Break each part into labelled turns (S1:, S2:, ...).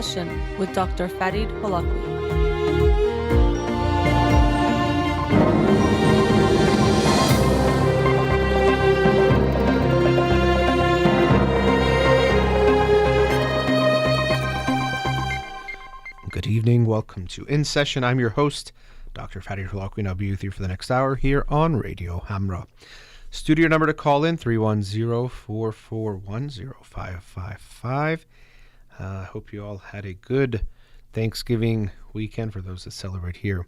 S1: Session with Dr. Farid Holakouee.
S2: Good evening. Welcome to In Session. I'm your host, Dr. Farid Holakouee, and I'll be with you for the next hour here on Radio Hamra. Studio number to call in, 310-441-0555. I hope you all had a good Thanksgiving weekend for those that celebrate here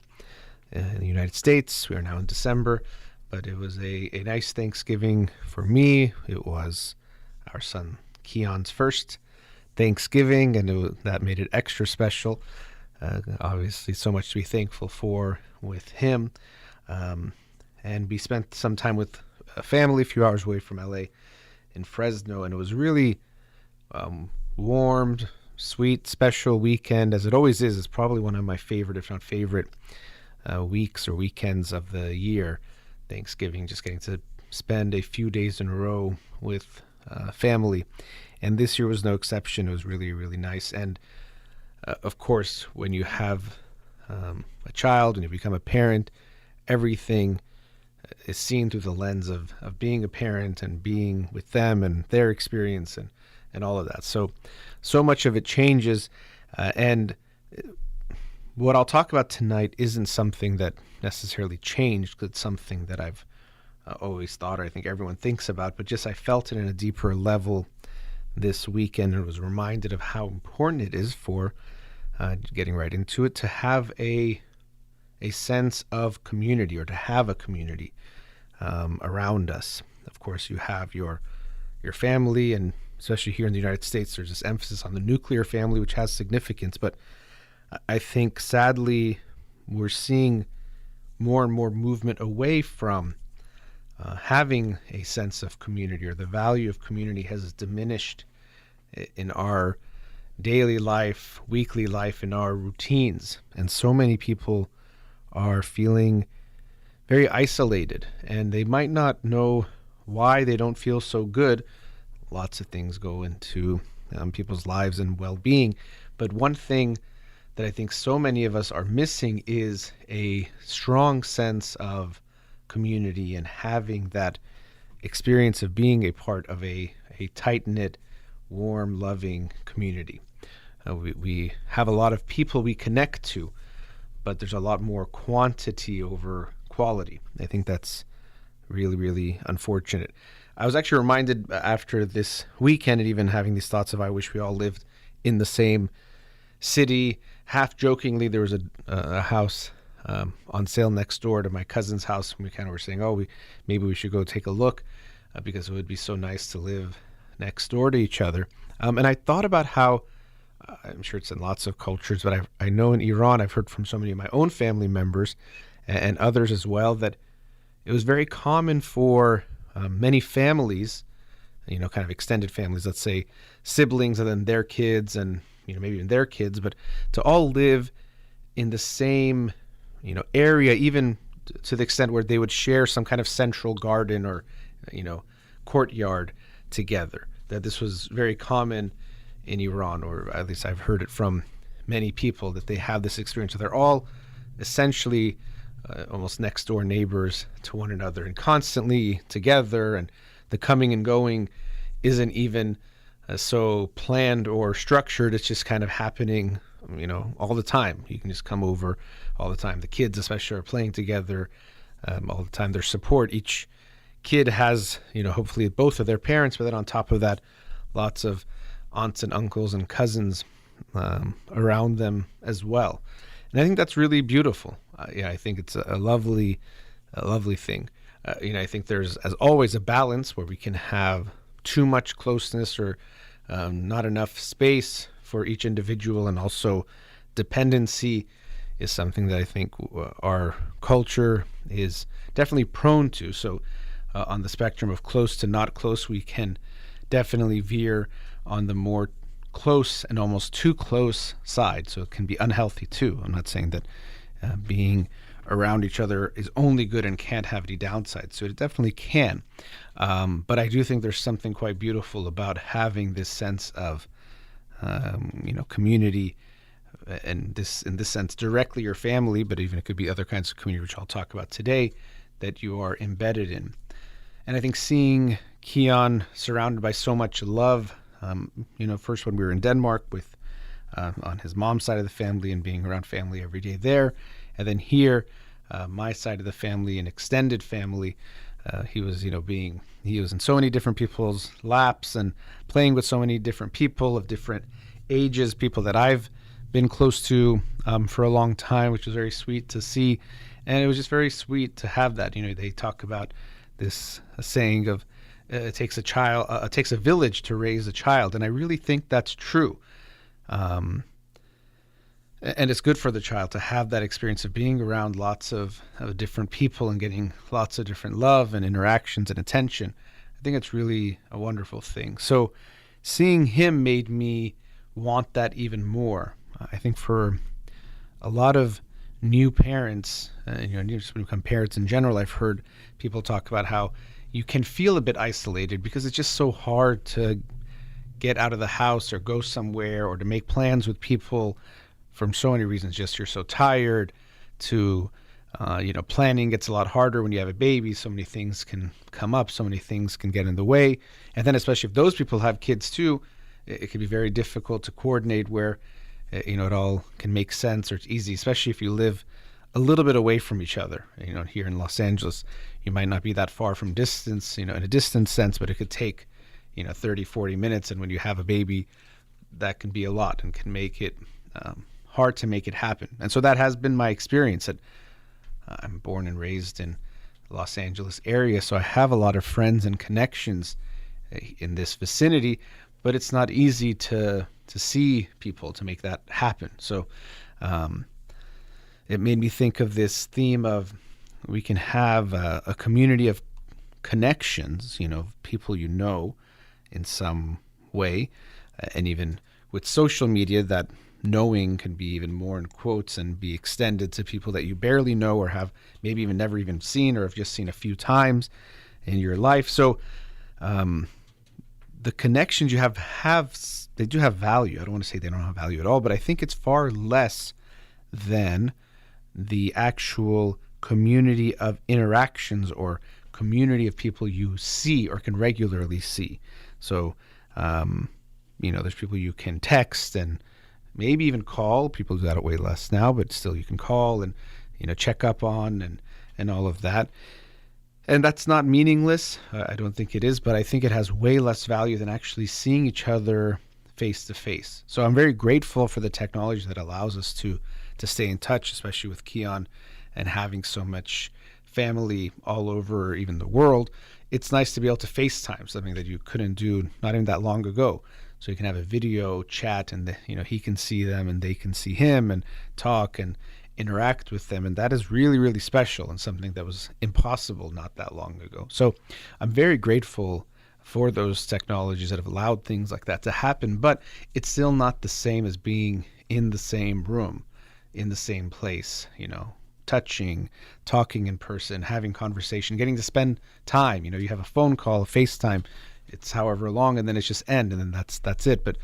S2: in the United States. We are now in December, but it was a nice Thanksgiving for me. It was our son Keon's first Thanksgiving, and that made it extra special. Obviously, so much to be thankful for with him. And we spent some time with a family a few hours away from LA in Fresno, and it was really warm, sweet, special weekend, as it always is. It's probably one of my favorite, if not favorite, weeks or weekends of the year, Thanksgiving, just getting to spend a few days in a row with family. And this year was no exception. It was really, really nice. And of course, when you have a child and you become a parent, everything is seen through the lens of being a parent and being with them and their experience and all of that. So much of it changes. And what I'll talk about tonight isn't something that necessarily changed, because it's something that I've always thought, or I think everyone thinks about, but just I felt it in a deeper level this weekend and was reminded of how important it is for, getting right into it, to have a sense of community, or to have a community around us. Of course, you have your family, and especially here in the United States, there's this emphasis on the nuclear family, which has significance. But I think, sadly, we're seeing more and more movement away from having a sense of community, or the value of community has diminished in our daily life, weekly life, in our routines. And so many people are feeling very isolated, and they might not know why they don't feel so good. Lots of things go into people's lives and well-being, but one thing that I think so many of us are missing is a strong sense of community, and having that experience of being a part of a tight-knit, warm, loving community. We have a lot of people we connect to, but there's a lot more quantity over quality. I think that's really, really unfortunate. I was actually reminded after this weekend, and even having these thoughts of, I wish we all lived in the same city. Half jokingly, there was a house on sale next door to my cousin's house, and we kind of were saying, maybe we should go take a look, because it would be so nice to live next door to each other. And I thought about how, I'm sure it's in lots of cultures, but I know in Iran, I've heard from so many of my own family members and others as well, that it was very common for many families, kind of extended families, let's say siblings and then their kids, and maybe even their kids, but to all live in the same area, even to the extent where they would share some kind of central garden or courtyard together. That this was very common in Iran, or at least I've heard it from many people, that they have this experience. So they're all essentially almost next door neighbors to one another, and constantly together, and the coming and going isn't even so planned or structured. It's just kind of happening all the time. You can just come over all the time. The kids especially are playing together all the time. Their support, each kid has hopefully both of their parents, but then on top of that, lots of aunts and uncles and cousins around them as well. And I think that's really beautiful. I think it's a lovely thing. I think there's, as always, a balance where we can have too much closeness, or not enough space for each individual, and also dependency is something that I think our culture is definitely prone to. So on the spectrum of close to not close, we can definitely veer on the more close and almost too close side. So it can be unhealthy too. I'm not saying that being around each other is only good and can't have any downsides. So it definitely can. But I do think there's something quite beautiful about having this sense of community, and in this sense, directly your family, but even it could be other kinds of community, which I'll talk about today, that you are embedded in. And I think seeing Keon surrounded by so much love, first when we were in Denmark with on his mom's side of the family and being around family every day there, and then here, my side of the family, an extended family, he was in so many different people's laps and playing with so many different people of different ages, people that I've been close to for a long time, which was very sweet to see. And it was just very sweet to have that. They talk about this saying of it takes a village to raise a child. And I really think that's true. And it's good for the child to have that experience of being around lots of different people and getting lots of different love and interactions and attention. I think it's really a wonderful thing. So seeing him made me want that even more. I think for a lot of new parents, just become parents in general, I've heard people talk about how you can feel a bit isolated because it's just so hard to get out of the house or go somewhere or to make plans with people from so many reasons. Just you're so tired to, planning gets a lot harder when you have a baby. So many things can come up. So many things can get in the way. And then especially if those people have kids too, it can be very difficult to coordinate where, it all can make sense or it's easy, especially if you live a little bit away from each other. Here in Los Angeles, you might not be that far from distance, in a distant sense, but it could take, 30, 40 minutes. And when you have a baby, that can be a lot and can make it hard to make it happen. And so that has been my experience. That I'm born and raised in the Los Angeles area, so I have a lot of friends and connections in this vicinity, but it's not easy to see people to make that happen. So it made me think of this theme of we can have a community of connections, people in some way, and even with social media, that knowing can be even more in quotes and be extended to people that you barely know or have maybe even never even seen or have just seen a few times in your life. So the connections you have they do have value. I don't want to say they don't have value at all, but I think it's far less than the actual community of interactions or community of people you see or can regularly see. So, there's people you can text and maybe even call. People do that way less now, but still you can call and, check up on and all of that. And that's not meaningless. I don't think it is, but I think it has way less value than actually seeing each other face to face. So I'm very grateful for the technology that allows us to stay in touch, especially with Keon and having so much family all over even the world. It's nice to be able to FaceTime, something that you couldn't do not even that long ago. So you can have a video chat and he can see them and they can see him and talk and interact with them. And that is really, really special and something that was impossible not that long ago. So I'm very grateful for those technologies that have allowed things like that to happen, but it's still not the same as being in the same room, in the same place, touching, talking in person, having conversation, getting to spend time. You have a phone call, a FaceTime, it's however long, and then it's just end, and then that's it. But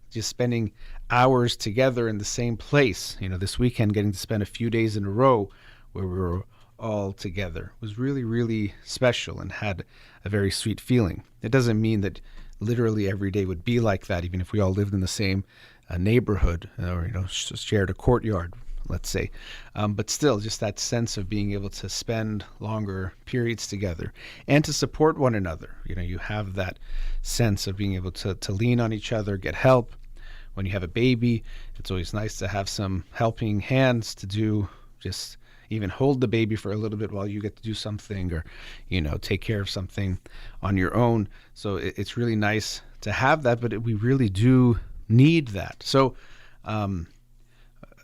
S2: just spending hours together in the same place, this weekend getting to spend a few days in a row where we were all together was really, really special and had a very sweet feeling. It doesn't mean that literally every day would be like that, even if we all lived in the same neighborhood or, shared a courtyard, let's say. But still, just that sense of being able to spend longer periods together and to support one another. You have that sense of being able to lean on each other, get help. When you have a baby, it's always nice to have some helping hands to do just even hold the baby for a little bit while you get to do something or, take care of something on your own. So it's really nice to have that, but we really do need that. So,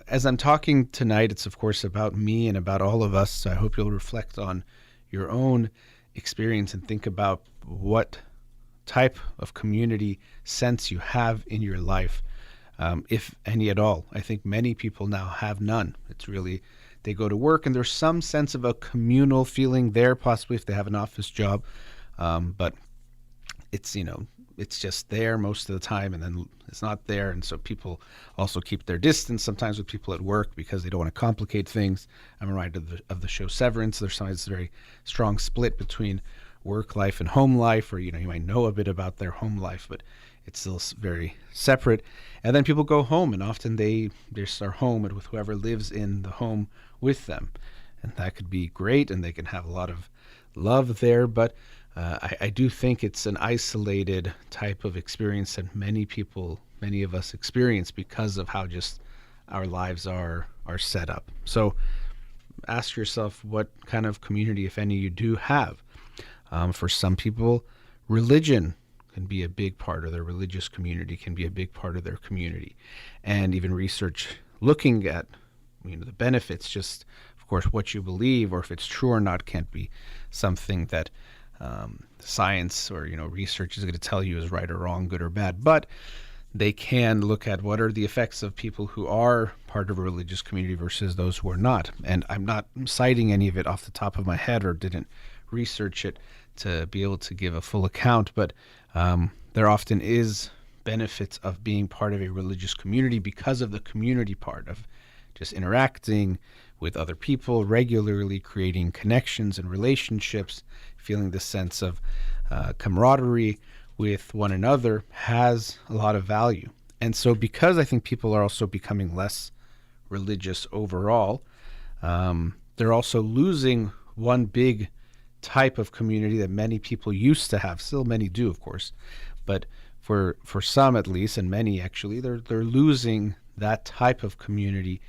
S2: as I'm talking tonight, it's of course about me and about all of us. So I hope you'll reflect on your own experience and think about what type of community sense you have in your life, if any at all. I think many people now have none. It's really, they go to work and there's some sense of a communal feeling there, possibly if they have an office job. But it's, it's just there most of the time. And then is not there, and so people also keep their distance sometimes with people at work because they don't want to complicate things. I'm reminded of the show Severance. There's sometimes a very strong split between work life and home life, or you might know a bit about their home life, but it's still very separate. And then people go home, and often they just are home and with whoever lives in the home with them, and that could be great, and they can have a lot of love there. But I do think it's an isolated type of experience that many of us experience because of how just our lives are set up. So ask yourself what kind of community, if any, you do have. For some people, religion can be a big part of their religious community, can be a big part of their community. And even research looking at the benefits, just of course what you believe or if it's true or not can't be something that science or research is going to tell you is right or wrong, good or bad. But they can look at what are the effects of people who are part of a religious community versus those who are not. And I'm not citing any of it off the top of my head or didn't research it to be able to give a full account, but there often is benefits of being part of a religious community because of the community part of just interacting with other people regularly, creating connections and relationships, feeling the sense of camaraderie with one another has a lot of value. And so because I think people are also becoming less religious overall, they're also losing one big type of community that many people used to have. Still many do, of course, but for some at least, and many actually, they're losing that type of community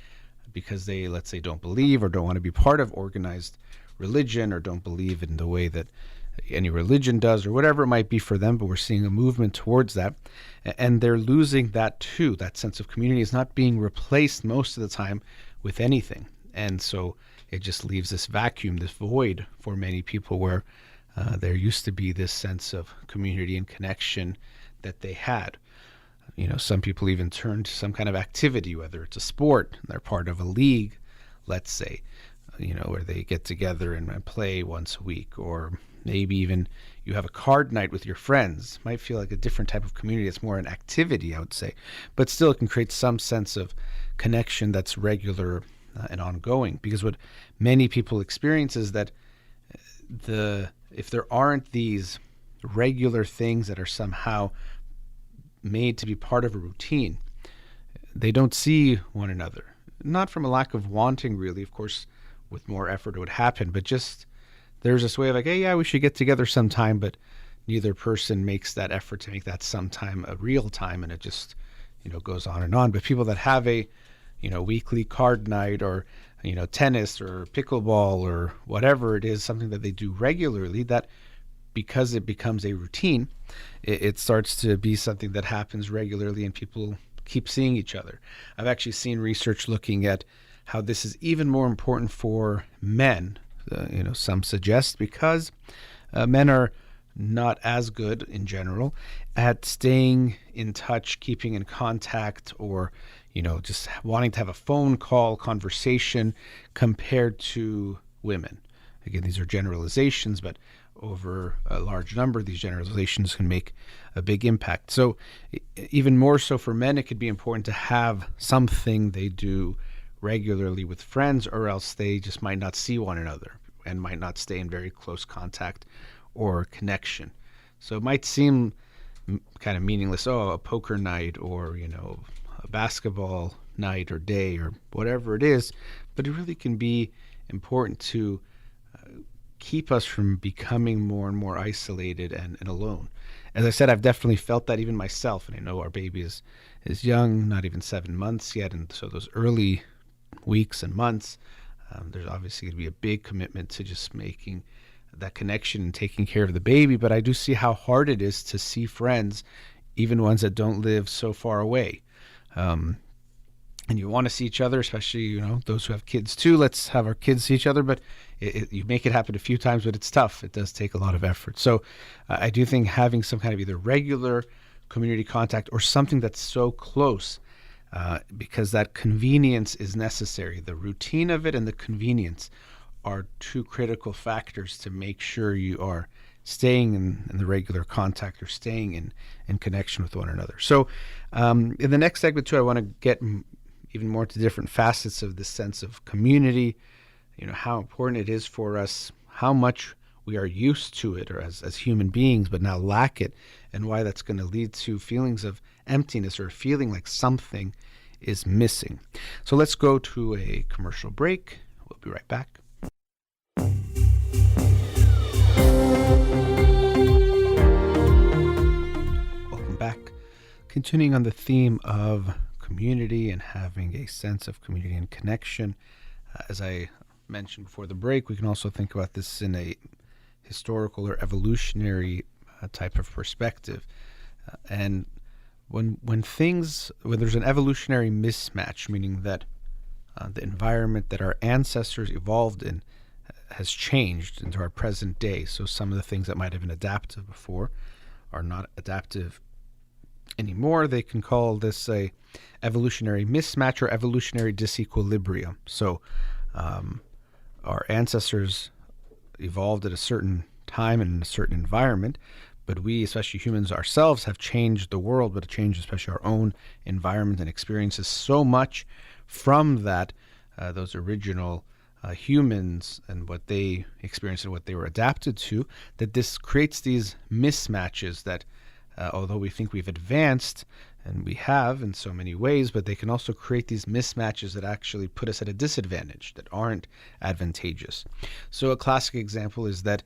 S2: because they, let's say, don't believe or don't want to be part of organized religion or don't believe in the way that any religion does or whatever it might be for them, but we're seeing a movement towards that. And they're losing that too. That sense of community is not being replaced most of the time with anything. And so it just leaves this vacuum, this void for many people where there used to be this sense of community and connection that they had. Some people even turn to some kind of activity, whether it's a sport, they're part of a league, let's say, where they get together and play once a week, or maybe even you have a card night with your friends. Might feel like a different type of community. It's more an activity, I would say, but still it can create some sense of connection that's regular and ongoing, because what many people experience is that if there aren't these regular things that are somehow made to be part of a routine, they don't see one another. Not from a lack of wanting, really. Of course, with more effort it would happen, but just there's this way of like, hey, yeah, we should get together sometime, but neither person makes that effort to make that sometime a real time, and it just goes on and on. But people that have a weekly card night or tennis or pickleball or whatever it is, something that they do regularly, that because it becomes a routine, it starts to be something that happens regularly and people keep seeing each other. I've actually seen research looking at how this is even more important for men. Some suggest because men are not as good in general at staying in touch, keeping in contact, or just wanting to have a phone call conversation compared to women. Again, these are generalizations, but over a large number, these generalizations can make a big impact. So even more so for men, it could be important to have something they do regularly with friends, or else they just might not see one another and might not stay in very close contact or connection. So it might seem kind of meaningless, a poker night or, a basketball night or day or whatever it is, but it really can be important to keep us from becoming more and more isolated and alone. As I said, I've definitely felt that even myself, and I know our baby is young, not even 7 months yet, and so those early weeks and months, there's obviously going to be a big commitment to just making that connection and taking care of the baby, but I do see how hard it is to see friends, even ones that don't live so far away. And you want to see each other, especially, those who have kids too. Let's have our kids see each other, but you make it happen a few times, but it's tough. It does take a lot of effort. So I do think having some kind of either regular community contact or something that's so close, because that convenience is necessary. The routine of it and the convenience are two critical factors to make sure you are staying in the regular contact or staying in connection with one another. So in the next segment too, I want to get even more to different facets of this sense of community, how important it is for us, how much we are used to it or as human beings, but now lack it, and why that's going to lead to feelings of emptiness or feeling like something is missing. So let's go to a commercial break. We'll be right back. Welcome back. Continuing on the theme of community and having a sense of community and connection. As I mentioned before the break, we can also think about this in a historical or evolutionary type of perspective. And when there's an evolutionary mismatch, meaning that the environment that our ancestors evolved in has changed into our present day. So some of the things that might have been adaptive before are not adaptive anymore. They can call this a evolutionary mismatch or evolutionary disequilibrium. So our ancestors evolved at a certain time and in a certain environment, but we, especially humans ourselves, have changed the world, but changed especially our own environment and experiences so much from that, those original humans and what they experienced and what they were adapted to, that this creates these mismatches that although we think we've advanced, and we have in so many ways, but they can also create these mismatches that actually put us at a disadvantage, that aren't advantageous. So a classic example is that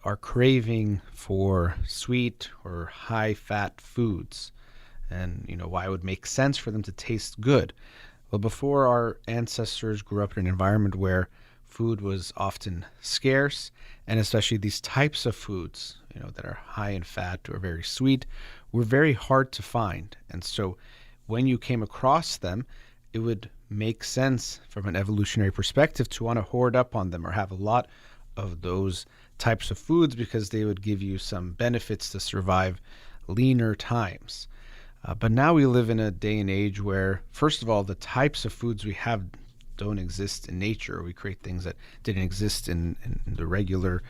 S2: our craving for sweet or high-fat foods, and why it would make sense for them to taste good. Well, before our ancestors grew up in an environment where food was often scarce, and especially these types of foods, that are high in fat or very sweet, were very hard to find. And so when you came across them, it would make sense from an evolutionary perspective to want to hoard up on them or have a lot of those types of foods because they would give you some benefits to survive leaner times. But now we live in a day and age where, first of all, the types of foods we have don't exist in nature. We create things that didn't exist in the regular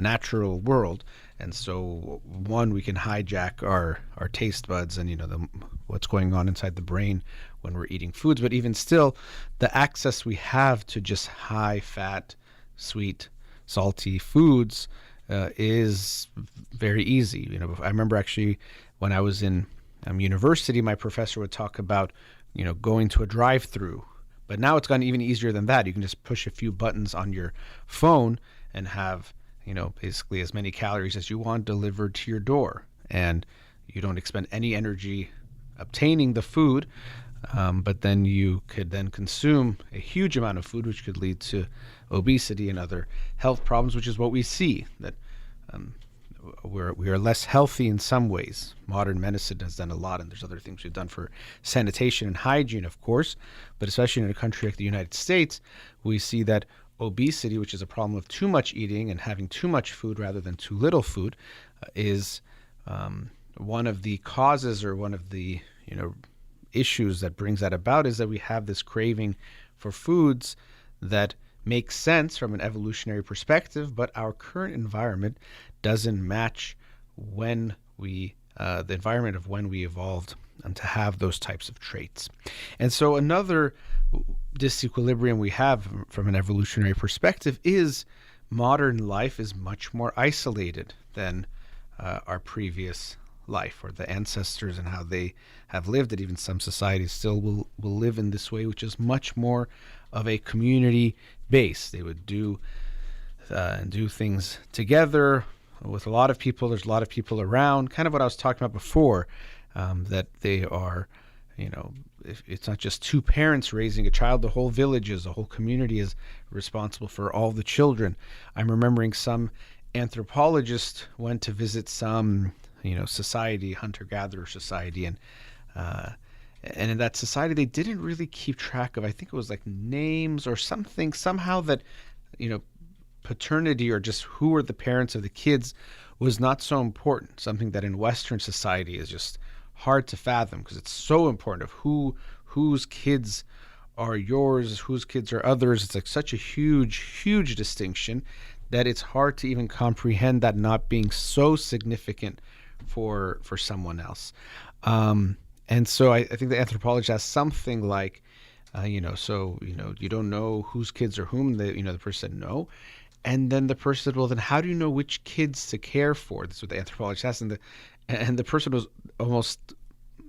S2: natural world. And so, one, we can hijack our taste buds and, what's going on inside the brain when we're eating foods. But even still, the access we have to just high fat, sweet, salty foods is very easy. I remember actually when I was in university, my professor would talk about, going to a drive-through. But now it's gotten even easier than that. You can just push a few buttons on your phone and have, basically as many calories as you want delivered to your door. And you don't expend any energy obtaining the food, but then you could then consume a huge amount of food, which could lead to obesity and other health problems, which is what we see, that we are less healthy in some ways. Modern medicine has done a lot, and there's other things we've done for sanitation and hygiene, of course, but especially in a country like the United States, we see that obesity, which is a problem of too much eating and having too much food rather than too little food, is one of the causes or one of the issues that brings that about, is that we have this craving for foods that make sense from an evolutionary perspective, but our current environment doesn't match when the environment of when we evolved to have those types of traits. And so another disequilibrium we have from an evolutionary perspective is modern life is much more isolated than our previous life or the ancestors and how they have lived it. Even some societies still will live in this way, which is much more of a community base. They would do things together with a lot of people. There's a lot of people around, kind of what I was talking about before, that they are, if it's not just two parents raising a child, the whole village the whole community is responsible for all the children. I'm remembering some anthropologist went to visit some, society, hunter-gatherer society, and in that society, they didn't really keep track of, I think it was like names or something, somehow that, paternity or just who were the parents of the kids was not so important. Something that in Western society is just hard to fathom because it's so important of whose kids are yours, whose kids are others. It's like such a huge, huge distinction that it's hard to even comprehend that not being so significant for someone else. And so I think the anthropologist has something like, you don't know whose kids are whom. The person said no. And then the person said, well, then how do you know which kids to care for? That's what the anthropologist asked. And the person was almost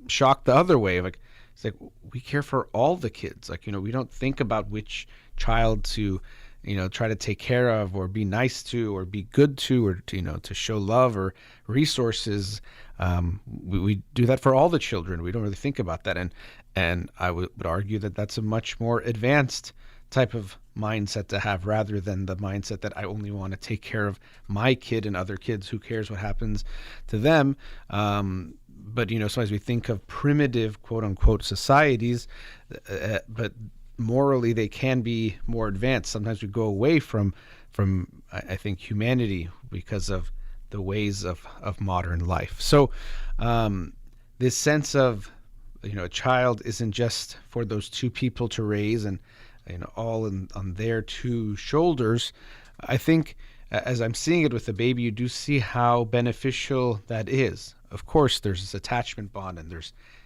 S2: shocked the other way. Like, it's like, we care for all the kids. Like, we don't think about which child to, try to take care of or be nice to or be good to, or to show love or resources. We do that for all the children. We don't really think about that. And I would argue that that's a much more advanced type of mindset to have, rather than the mindset that I only want to take care of my kid and other kids. Who cares what happens to them? But sometimes we think of primitive, quote unquote, societies, but morally they can be more advanced. Sometimes we go away from I think humanity because of the ways of modern life. So this sense of a child isn't just for those two people to raise and all on their two shoulders. I think as I'm seeing it with the baby, you do see how beneficial that is. Of course, there's this attachment bond, and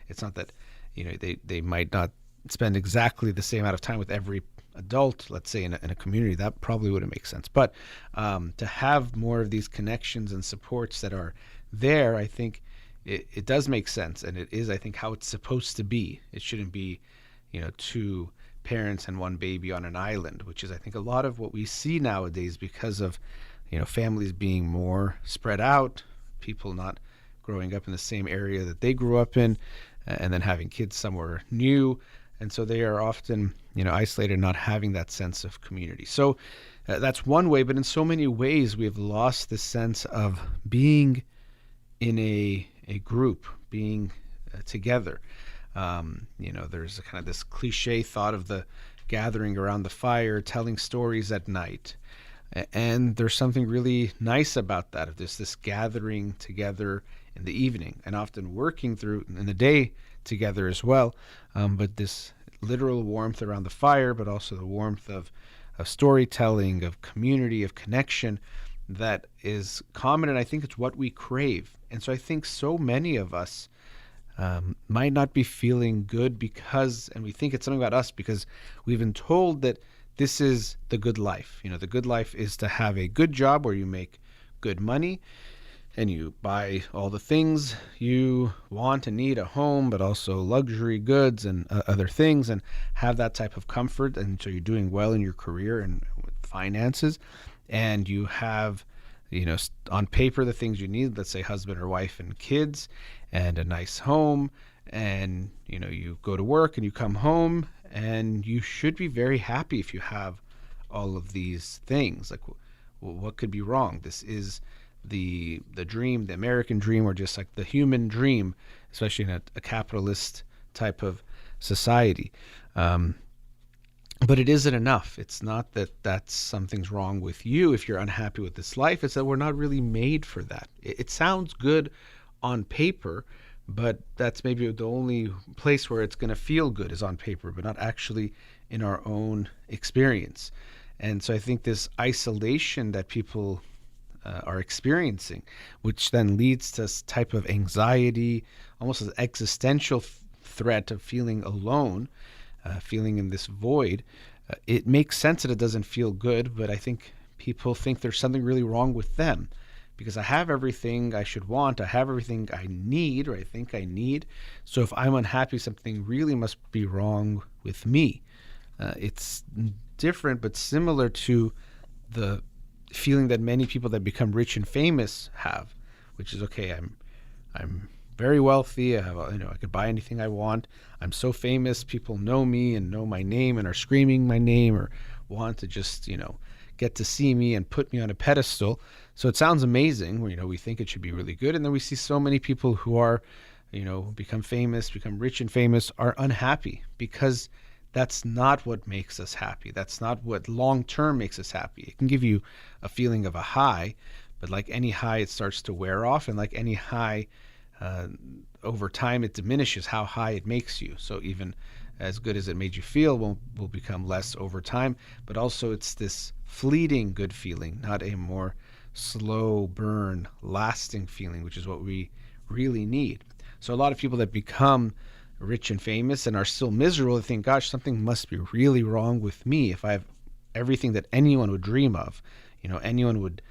S2: it's not that they might not spend exactly the same amount of time with every adult, let's say in a community. That probably wouldn't make sense. But to have more of these connections and supports that are there, I think it does make sense, and it is, I think, how it's supposed to be. It shouldn't be two parents and one baby on an island, which is, I think, a lot of what we see nowadays because of families being more spread out, people not growing up in the same area that they grew up in, and then having kids somewhere new, and so they are often isolated, not having that sense of community. So that's one way, but in so many ways we have lost the sense of being in a group, being together. There's a kind of this cliche thought of the gathering around the fire, telling stories at night. And there's something really nice about that, of this gathering together in the evening, and often working through in the day together as well. But this literal warmth around the fire, but also the warmth of storytelling, of community, of connection, that is common. And I think it's what we crave. And so I think so many of us might not be feeling good and we think it's something about us because we've been told that this is the good life. The good life is to have a good job where you make good money and you buy all the things you want and need, a home, but also luxury goods and other things, and have that type of comfort. And so you're doing well in your career and with finances, and you have on paper the things you need, let's say husband or wife and kids and a nice home, and you go to work and you come home, and you should be very happy if you have all of these things. Like, what could be wrong? This is the dream, the American dream, or just like the human dream, especially in a capitalist type of society. But it isn't enough. It's not that something's wrong with you if you're unhappy with this life. It's that we're not really made for that. It sounds good on paper, but that's maybe the only place where it's going to feel good is on paper, but not actually in our own experience. And so I think this isolation that people are experiencing, which then leads to this type of anxiety, almost an existential threat of feeling alone, feeling in this void. It makes sense that it doesn't feel good, but I think people think there's something really wrong with them because I have everything I should want. I have everything I need, or I think I need. So if I'm unhappy, something really must be wrong with me. It's different, but similar to the feeling that many people that become rich and famous have, which is, okay, I'm very wealthy. I have, I could buy anything I want. I'm so famous. People know me and know my name and are screaming my name or want to just, get to see me and put me on a pedestal. So it sounds amazing. We think it should be really good. And then we see so many people who are, become famous, become rich and famous, are unhappy because that's not what makes us happy. That's not what long-term makes us happy. It can give you a feeling of a high, but like any high, it starts to wear off. And like any high, over time, it diminishes how high it makes you. So even as good as it made you feel will become less over time. But also it's this fleeting good feeling, not a more slow burn, lasting feeling, which is what we really need. So a lot of people that become rich and famous and are still miserable, they think, gosh, something must be really wrong with me if I have everything that anyone would dream of. Anyone would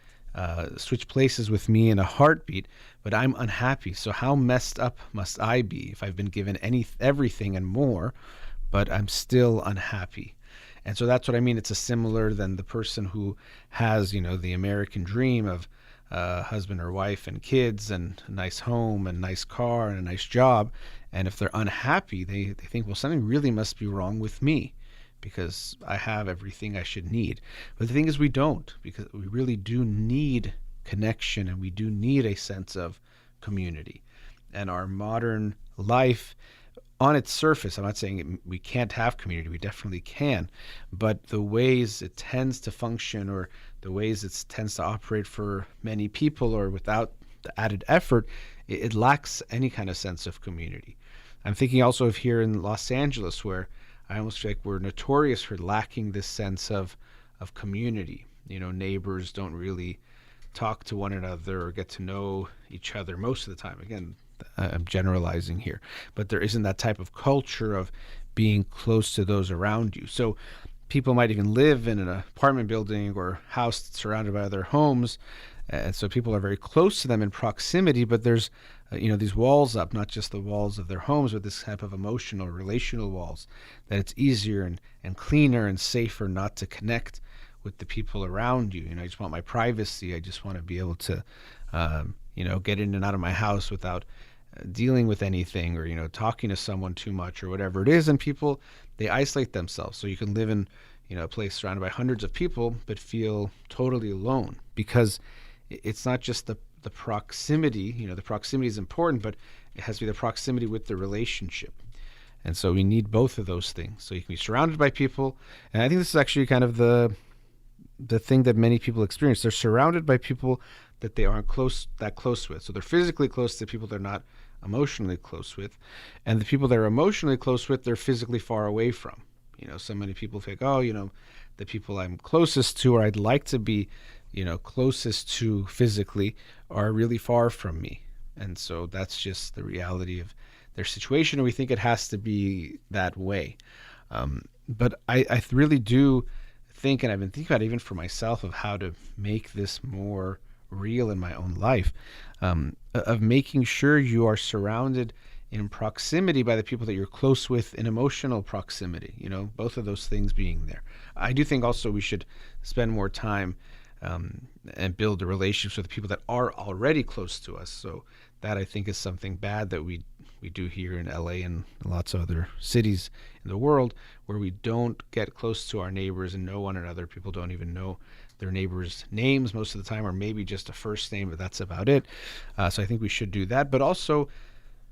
S2: switch places with me in a heartbeat, but I'm unhappy. So how messed up must I be if I've been given everything and more, but I'm still unhappy? And so that's what I mean. It's a similar than the person who has, the American dream of husband or wife and kids and a nice home and nice car and a nice job. And if they're unhappy, they think, well, something really must be wrong with me because I have everything I should need. But the thing is, we don't, because we really do need connection and we do need a sense of community. And our modern life, on its surface, I'm not saying we can't have community, we definitely can, but the ways it tends to function or the ways it tends to operate for many people or without the added effort, it lacks any kind of sense of community. I'm thinking also of here in Los Angeles, where I almost feel like we're notorious for lacking this sense of community. Neighbors don't really talk to one another or get to know each other most of the time. Again, I'm generalizing here, but there isn't that type of culture of being close to those around you. So people might even live in an apartment building or house surrounded by other homes, and so people are very close to them in proximity, but there's these walls up, not just the walls of their homes, but this type of emotional, relational walls, that it's easier and cleaner and safer not to connect with the people around you. I just want my privacy. I just want to be able to get in and out of my house without dealing with anything or talking to someone too much or whatever it is. And people, they isolate themselves. So you can live in a place surrounded by hundreds of people but feel totally alone, because it's not just the proximity. The proximity is important, but it has to be the proximity with the relationship. And so we need both of those things. So you can be surrounded by people, and I think this is actually kind of the thing that many people experience. They're surrounded by people that they aren't that close with. So they're physically close to people they're not emotionally close with, and the people they're emotionally close with, they're physically far away from. So many people think, the people I'm closest to or I'd like to be closest to physically are really far from me. And so that's just the reality of their situation, and we think it has to be that way. But I really do think, and I've been thinking about it even for myself, of how to make this more real in my own life, of making sure you are surrounded in proximity by the people that you're close with, in emotional proximity, both of those things being there. I do think also we should spend more time and build the relationships with the people that are already close to us. So that, I think, is something bad that we do here in LA and lots of other cities in the world, where we don't get close to our neighbors and know one another. People don't even know their neighbors' names most of the time, or maybe just a first name, but that's about it. So I think we should do that, but also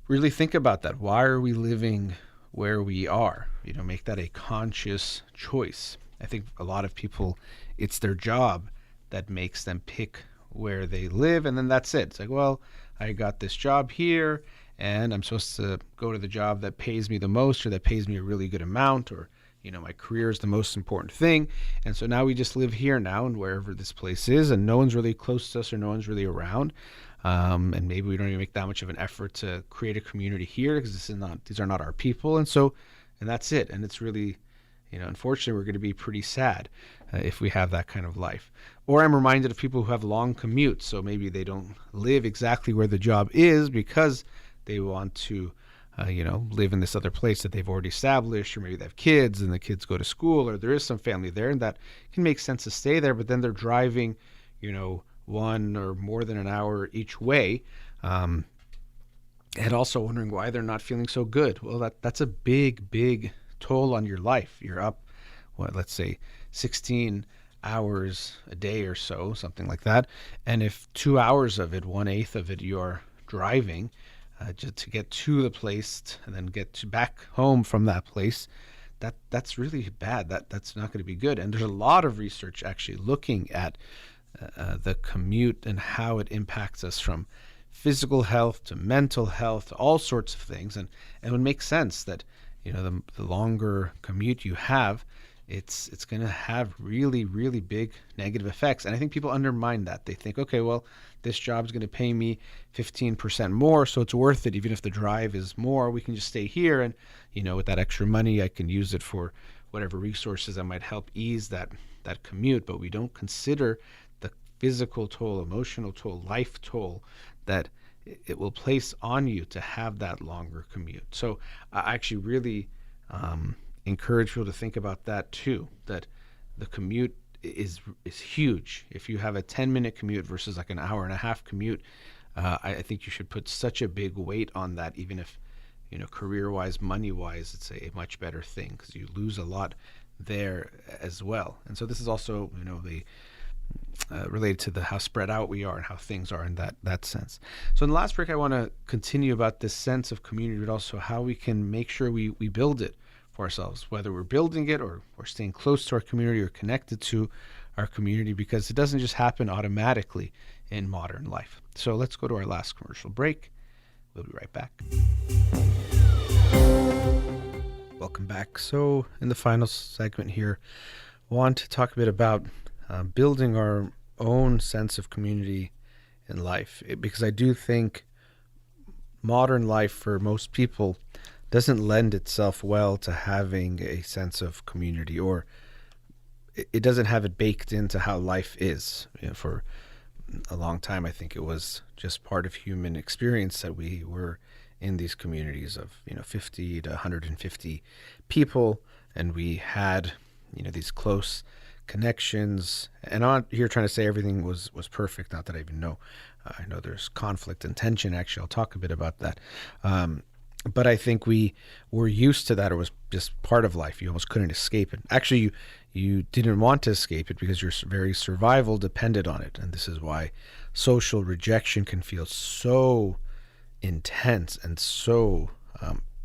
S2: really think about that. Why are we living where we are? Make that a conscious choice. I think a lot of people, it's their job that makes them pick where they live, and then that's it. It's like, well, I got this job here, and I'm supposed to go to the job that pays me the most, or that pays me a really good amount, or my career is the most important thing. And so now we just live here now, and wherever this place is, and no one's really close to us, or no one's really around. And maybe we don't even make that much of an effort to create a community here, because these are not our people. And that's it. And it's really, unfortunately, we're going to be pretty sad if we have that kind of life. Or I'm reminded of people who have long commutes. So maybe they don't live exactly where the job is because they want to, live in this other place that they've already established, or maybe they have kids and the kids go to school, or there is some family there, and that can make sense to stay there. But then they're driving, 1 or more than an hour each way, and also wondering why they're not feeling so good. Well, that's a big toll on your life. You're up, let's say 16 hours a day or so, something like that. And if 2 hours of it, 1/8 of it, you're driving just to get to the place and then back home from that place, that's really bad. That's not going to be good. And there's a lot of research actually looking at the commute and how it impacts us, from physical health to mental health to all sorts of things. And it would make sense that the longer commute you have, it's going to have really, really big negative effects. And I think people undermine that. They think, okay, well, this job's going to pay me 15% more, so it's worth it. Even if the drive is more, we can just stay here. And, with that extra money, I can use it for whatever resources that might help ease that commute. But we don't consider the physical toll, emotional toll, life toll that it will place on you to have that longer commute. So I actually really encourage people to think about that too, that the commute is huge. If you have a 10-minute commute versus like an hour and a half commute, I think you should put such a big weight on that, even if, career-wise, money-wise, it's a much better thing because you lose a lot there as well. And so this is also, the related to how spread out we are and how things are in that sense. So in the last break, I want to continue about this sense of community, but also how we can make sure we build it for ourselves, whether we're building it or staying close to our community or connected to our community, because it doesn't just happen automatically in modern life. So let's go to our last commercial break. We'll be right back. Welcome back. So in the final segment here, I want to talk a bit about building our own sense of community in life, because I do think modern life for most people doesn't lend itself well to having a sense of community, or it doesn't have it baked into how life is. For a long time, I think it was just part of human experience that we were in these communities of 50 to 150 people, and we had these close connections. And I'm not here trying to say everything was perfect. Not that I even know. I know there's conflict and tension. Actually, I'll talk a bit about that. But I think we were used to that. It was just part of life. You almost couldn't escape it. Actually, you didn't want to escape it because your very survival depended on it. And this is why social rejection can feel so intense and so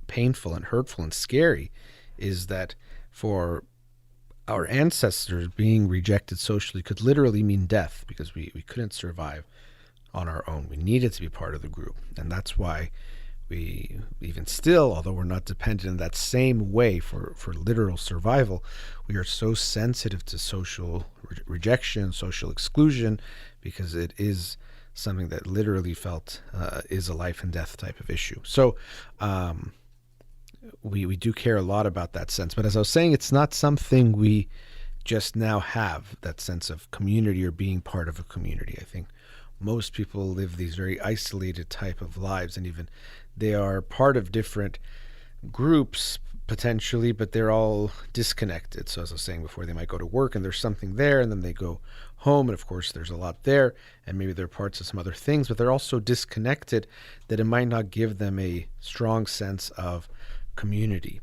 S2: painful and hurtful and scary, is that for our ancestors, being rejected socially could literally mean death, because we couldn't survive on our own. We needed to be part of the group. And that's why we, even still, although we're not dependent in that same way for literal survival, we are so sensitive to social rejection, social exclusion, because it is something that literally felt is a life and death type of issue. So we do care a lot about that sense. But as I was saying, it's not something we just now have, that sense of community or being part of a community. I think most people live these very isolated type of lives, and even they are part of different groups potentially, but they're all disconnected. So as I was saying before, they might go to work and there's something there, and then they go home, and of course there's a lot there, and maybe they're parts of some other things, but they're also disconnected, that it might not give them a strong sense of community.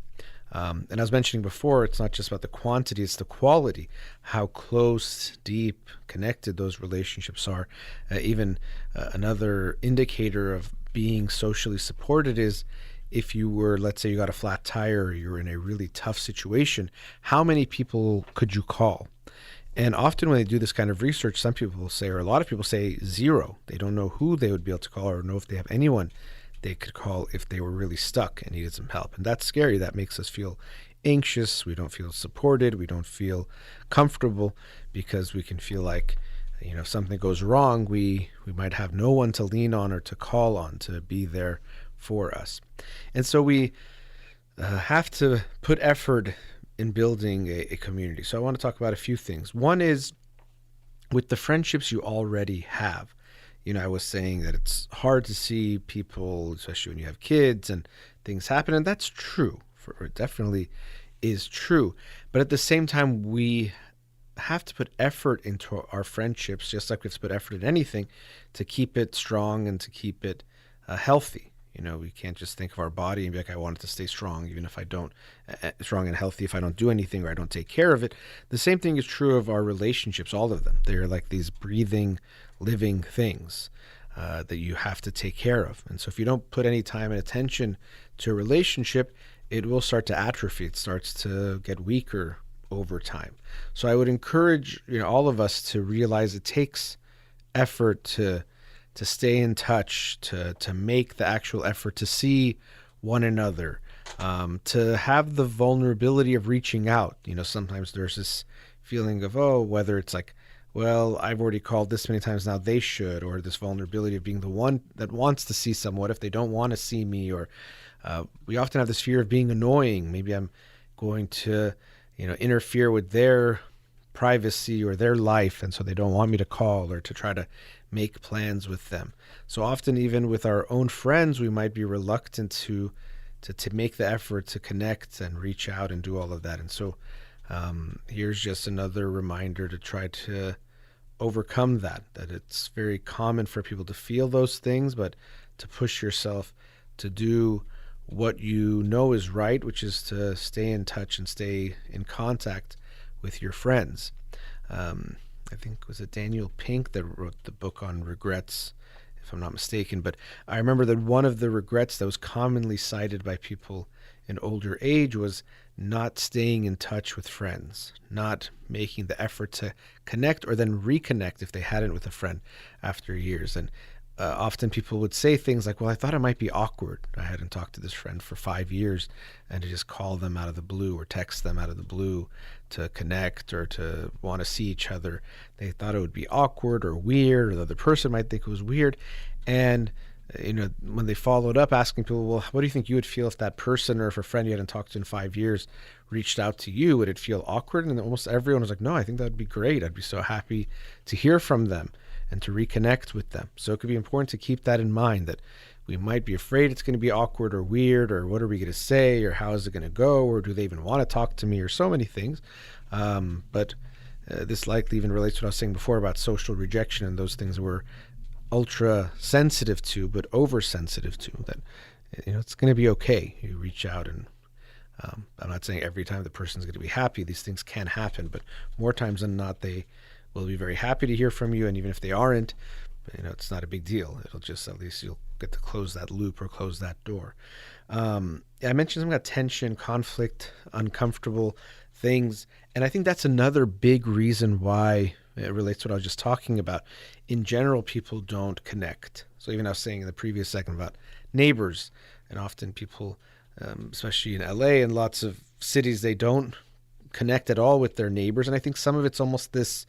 S2: And I was mentioning before, it's not just about the quantity, it's the quality, how close, deep, connected those relationships are. Even another indicator of being socially supported is if you were, let's say you got a flat tire, or you're in a really tough situation, how many people could you call? And often when they do this kind of research, some people will say, or a lot of people say, zero. They don't know who they would be able to call, or know if they have anyone they could call if they were really stuck and needed some help. And that's scary. That makes us feel anxious. We don't feel supported. We don't feel comfortable, because we can feel like, if something goes wrong, we might have no one to lean on or to call on to be there for us. And so we have to put effort in building a community. So I want to talk about a few things. One is with the friendships you already have. I was saying that it's hard to see people, especially when you have kids and things happen. And that's true. It definitely is true. But at the same time, we have to put effort into our friendships, just like we have to put effort in anything, to keep it strong and to keep it healthy. We can't just think of our body and be like, I want it to stay strong, even if I don't, strong and healthy, if I don't do anything or I don't take care of it. The same thing is true of our relationships, all of them. They're like these breathing, living things that you have to take care of. And so if you don't put any time and attention to a relationship, it will start to atrophy. It starts to get weaker over time. So I would encourage all of us to realize it takes effort to stay in touch, to make the actual effort to see one another, to have the vulnerability of reaching out. Sometimes there's this feeling of, oh, whether it's like, well, I've already called this many times now, they should, or this vulnerability of being the one that wants to see someone. What if they don't want to see me? Or we often have this fear of being annoying. Maybe I'm going to, interfere with their privacy or their life, and so they don't want me to call or to try to make plans with them. So often, even with our own friends, we might be reluctant to make the effort to connect and reach out and do all of that. And so here's just another reminder to try to overcome that it's very common for people to feel those things, but to push yourself to do what you know is right, which is to stay in touch and stay in contact with your friends. I think, was it Daniel Pink that wrote the book on regrets, if I'm not mistaken? But I remember that one of the regrets that was commonly cited by people in older age was not staying in touch with friends, not making the effort to connect or then reconnect if they hadn't with a friend after years. And often people would say things like, well, I thought it might be awkward. I hadn't talked to this friend for 5 years, and to just call them out of the blue or text them out of the blue to connect or to want to see each other. They thought it would be awkward or weird, or the other person might think it was weird. And when they followed up asking people, well, what do you think you would feel if that person or if a friend you hadn't talked to in 5 years reached out to you? Would it feel awkward? And almost everyone was like, no, I think that would be great. I'd be so happy to hear from them and to reconnect with them. So it could be important to keep that in mind, that we might be afraid it's going to be awkward or weird, or what are we going to say, or how is it going to go, or do they even want to talk to me, or so many things. But this likely even relates to what I was saying before about social rejection and those things we're ultra sensitive to, but oversensitive to, that it's going to be okay. You reach out, and I'm not saying every time the person's going to be happy. These things can happen, but more times than not, they will be very happy to hear from you. And even if they aren't, it's not a big deal. It'll just, at least you'll get to close that loop or close that door. I mentioned something about tension, conflict, uncomfortable things. And I think that's another big reason why it relates to what I was just talking about. In general, people don't connect. So even I was saying in the previous segment about neighbors, and often people, especially in LA and lots of cities, they don't connect at all with their neighbors. And I think some of it's almost this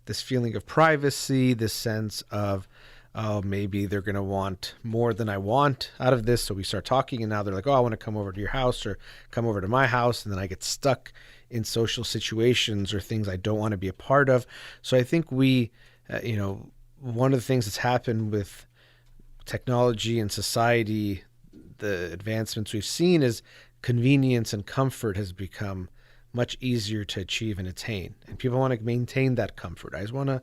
S2: feeling of privacy, this sense of, oh, maybe they're going to want more than I want out of this. So we start talking, and now they're like, oh, I want to come over to your house or come over to my house. And then I get stuck in social situations or things I don't want to be a part of. So I think we, one of the things that's happened with technology and society, the advancements we've seen, is convenience and comfort has become much easier to achieve and attain. And people want to maintain that comfort. I just want to,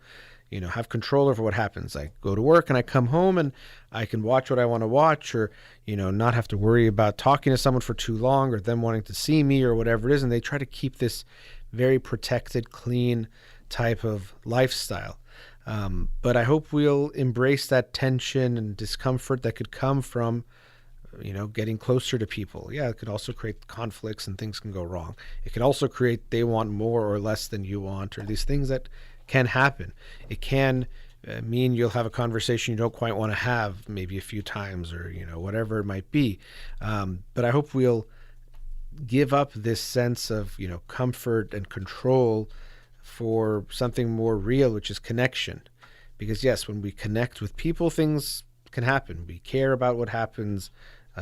S2: have control over what happens. I go to work and I come home and I can watch what I want to watch, or, not have to worry about talking to someone for too long or them wanting to see me or whatever it is. And they try to keep this very protected, clean type of lifestyle. But I hope we'll embrace that tension and discomfort that could come from getting closer to people. Yeah, it could also create conflicts and things can go wrong. It can also create they want more or less than you want, or these things that can happen. It can mean you'll have a conversation you don't quite want to have maybe a few times, or, whatever it might be. But I hope we'll give up this sense of, comfort and control for something more real, which is connection. Because yes, when we connect with people, things can happen. We care about what happens.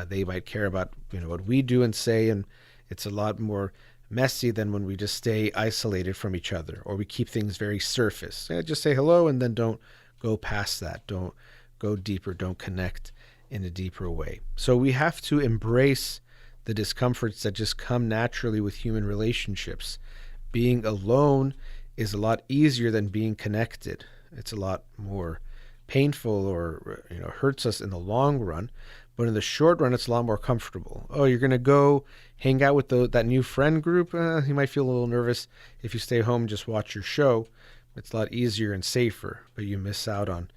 S2: They might care about what we do and say, and it's a lot more messy than when we just stay isolated from each other, or we keep things very surface. Just say hello and then don't go past that. Don't go deeper. Don't connect in a deeper way. So we have to embrace the discomforts that just come naturally with human relationships. Being alone is a lot easier than being connected. It's a lot more painful, or hurts us in the long run. But in the short run, it's a lot more comfortable. Oh, you're going to go hang out with that new friend group? You might feel a little nervous if you stay home and just watch your show. It's a lot easier and safer, but you miss out on,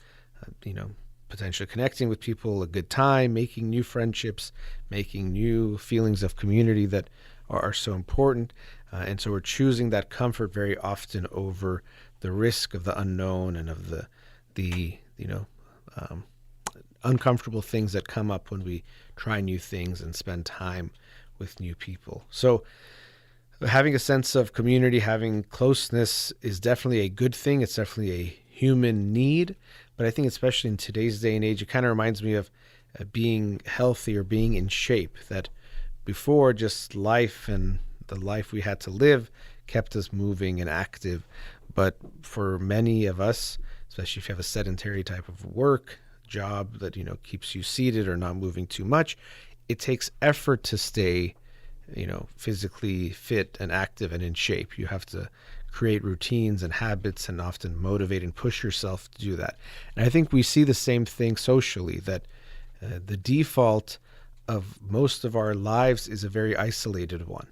S2: potentially connecting with people, a good time, making new friendships, making new feelings of community that are so important. And so we're choosing that comfort very often over the risk of the unknown and of the uncomfortable things that come up when we try new things and spend time with new people. So having a sense of community, having closeness is definitely a good thing. It's definitely a human need. But I think especially in today's day and age, it kind of reminds me of being healthy or being in shape, that before just life and the life we had to live kept us moving and active. But for many of us, especially if you have a sedentary type of work job that, keeps you seated or not moving too much, it takes effort to stay, physically fit and active and in shape. You have to create routines and habits and often motivate and push yourself to do that. And I think we see the same thing socially, that the default of most of our lives is a very isolated one.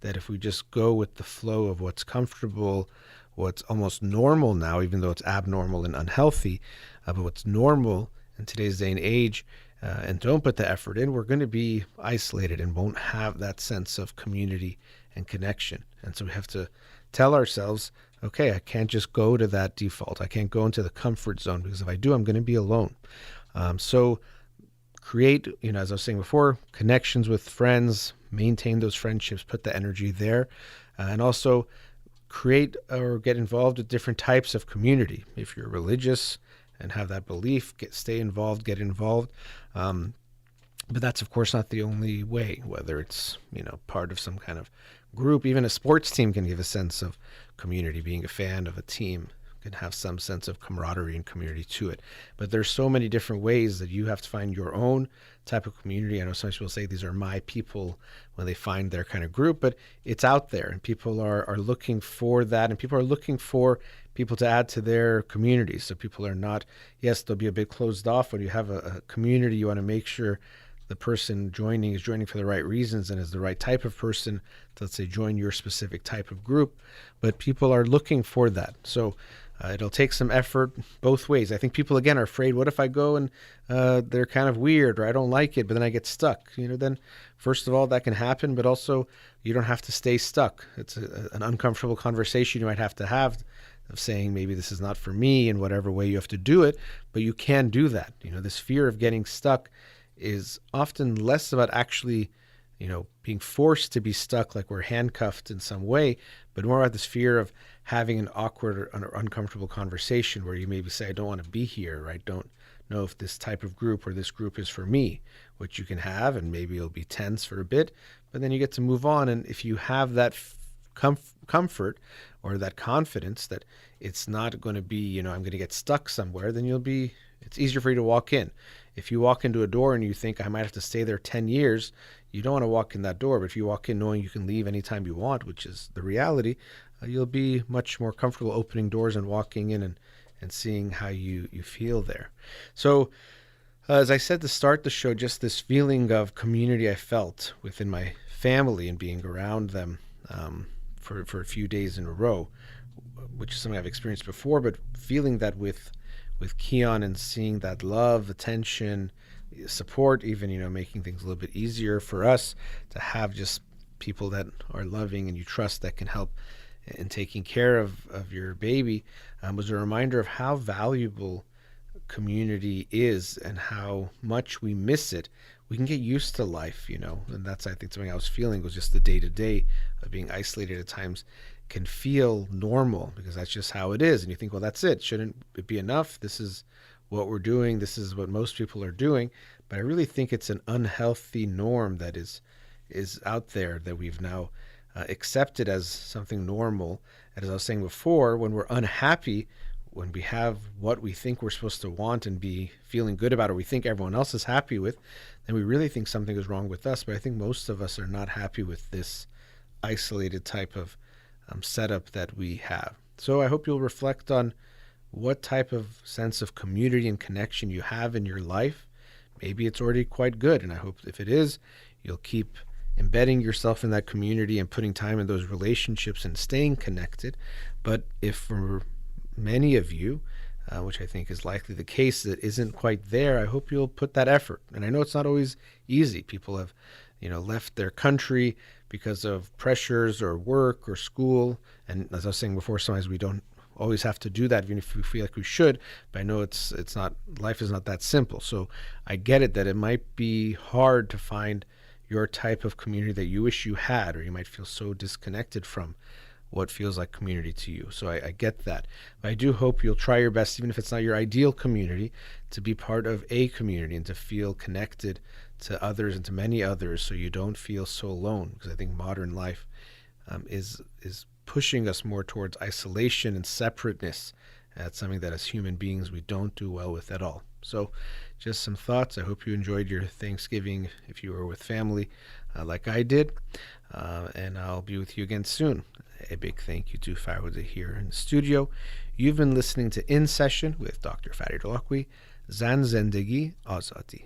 S2: That if we just go with the flow of what's comfortable, what's almost normal now, even though it's abnormal and unhealthy, but what's normal in today's day and age, and don't put the effort in, we're going to be isolated and won't have that sense of community and connection. And so we have to tell ourselves, okay, I can't just go to that default. I can't go into the comfort zone, because if I do, I'm going to be alone. So create, as I was saying before, connections with friends, maintain those friendships, put the energy there, and also create or get involved with different types of community. If you're religious and have that belief, stay involved, get involved. But that's, of course, not the only way, whether it's, part of some kind of group. Even a sports team can give a sense of community. Being a fan of a team can have some sense of camaraderie and community to it. But there's so many different ways that you have to find your own type of community. I know some people say these are my people when they find their kind of group, but it's out there and people are looking for that, and people are looking for people to add to their community. So people are not, yes, they'll be a bit closed off. When you have a community, you want to make sure the person joining is joining for the right reasons and is the right type of person to, let's say, join your specific type of group. But people are looking for that. So it'll take some effort both ways. I think people, again, are afraid, what if I go and they're kind of weird, or I don't like it, but then I get stuck? Then first of all, that can happen, but also you don't have to stay stuck. It's an uncomfortable conversation you might have to have of saying, maybe this is not for me, in whatever way you have to do it, but you can do that. This fear of getting stuck is often less about actually, being forced to be stuck, like we're handcuffed in some way, but more about this fear of having an awkward or uncomfortable conversation where you maybe say, I don't want to be here, or I don't know if this type of group or this group is for me, which you can have, and maybe it'll be tense for a bit, but then you get to move on. And if you have that comfort or that confidence that it's not going to be, I'm going to get stuck somewhere, then it's easier for you to walk in. If you walk into a door and you think, I might have to stay there 10 years, you don't want to walk in that door. But if you walk in knowing you can leave anytime you want, which is the reality, you'll be much more comfortable opening doors and walking in and seeing how you feel there. So as I said to start the show, just this feeling of community I felt within my family and being around them for a few days in a row, which is something I've experienced before, but feeling that with Keon and seeing that love, attention, support, even, making things a little bit easier for us to have just people that are loving and you trust that can help in taking care of your baby, was a reminder of how valuable community is and how much we miss it. We can get used to life, and that's, I think, something I was feeling was just the day-to-day of being isolated at times can feel normal because that's just how it is. And you think, well, that's it. Shouldn't it be enough? This is what we're doing. This is what most people are doing. But I really think it's an unhealthy norm that is out there that we've now accepted as something normal. And as I was saying before, when we're unhappy, when we have what we think we're supposed to want and be feeling good about, or we think everyone else is happy with, then we really think something is wrong with us. But I think most of us are not happy with this isolated type of setup that we have. So I hope you'll reflect on what type of sense of community and connection you have in your life. Maybe it's already quite good, and I hope if it is, you'll keep embedding yourself in that community and putting time in those relationships and staying connected. But if for many of you, which I think is likely the case, that isn't quite there, I hope you'll put that effort. And I know it's not always easy. People have, left their country because of pressures or work or school. And as I was saying before, sometimes we don't always have to do that, even if we feel like we should. But I know it's not, life is not that simple. So I get it that it might be hard to find your type of community that you wish you had, or you might feel so disconnected from what feels like community to you. So I get that. But I do hope you'll try your best, even if it's not your ideal community, to be part of a community and to feel connected to others and to many others, so you don't feel so alone. Because I think modern life is pushing us more towards isolation and separateness. That's something that as human beings we don't do well with at all. So just some thoughts. I hope you enjoyed your Thanksgiving if you were with family like I did. And I'll be with you again soon. A big thank you to Farid here in the studio. You've been listening to In Session with Dr. Farid Holakouee. Zan Zendegi Azadi.